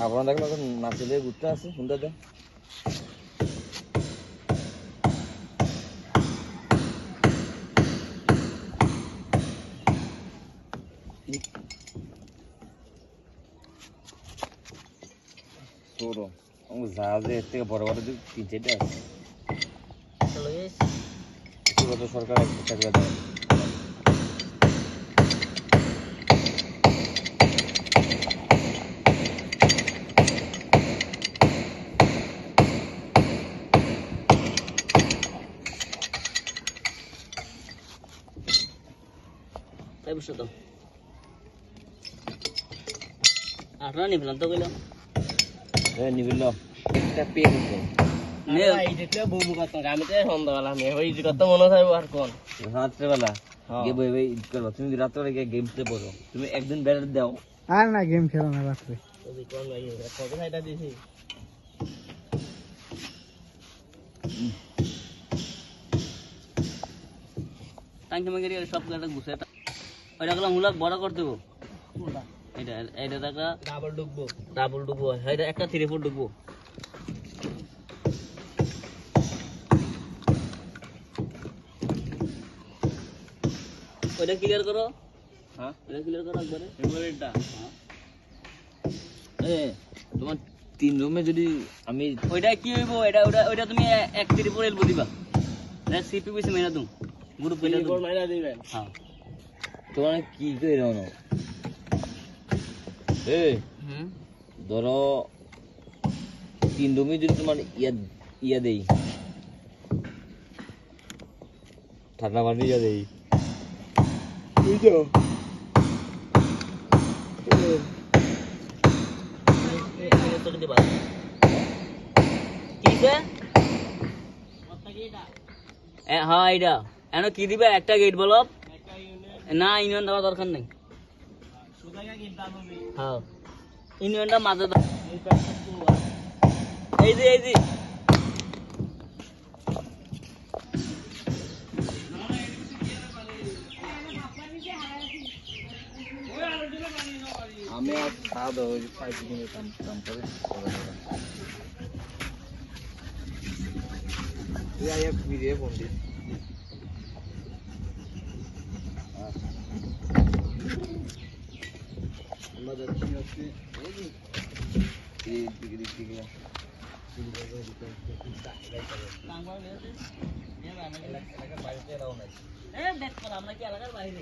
আপনার দেখলো নাচলে ঘুরতে আছে শুনতে দে ছোটো জাহাজে এর থেকে বড় বড় 3-4টা আছে সরকার চাকরি দেয় তো আপনারা নিবেন তো কইলাম নিবিল একটা পেয়ে গেছে আমি তো সন্ধ্যাবেলা মেয়ে ওই কত মনে থাকবো আর কোন রাত্রেবেলা গিয়ে বই বই করবো তুমি রাত্রে গিয়ে গেম প্লে করো তুমি একদিন বেড়াতে দাও আর না গেম খেলো না রাত্রে টাঙ্কি মাঙ্কি সব একটা গুছে ওইটা গেলাম হুলাক বড় করে দেবো এটা এটা দেখা ডাবল ডুববো এটা একটা 3 ফুট ডুববো ওইটা ক্লিয়ার করো হ্যাঁ ওইটা ক্লিয়ার করো একবারে এটা তোমার 3 রুমে যদি আমি ওইটা কি হইব এটা ওটা ওইটা তুমি এক 3 ফুট এলবো দিবা এটা সিপি পিছে মেরা তুমি গ্রুপ পেলে মাইরা দিবেন হ্যাঁ তোমার কি করে রানো ধরো 3 রুমে যদি তোমার ইয়া দেই ঠান্ডা পানি ইয়া দেই বুঝছো হ্যাঁ এটা এন কি দিবে একটা গেট বলো না ইউনিয়ন দেওয়ার দরকার নেই হ্যাঁ ইউনিয়নটা মাঝে এই যে আমি আর খাওয়া দাওয়া ওই 5 দিনের কাম করে তুই আয়া ভিডিও ফোন দিস আমরা যাচ্ছি হচ্ছে এই দিকে আমরা কি এলাকার বাইরে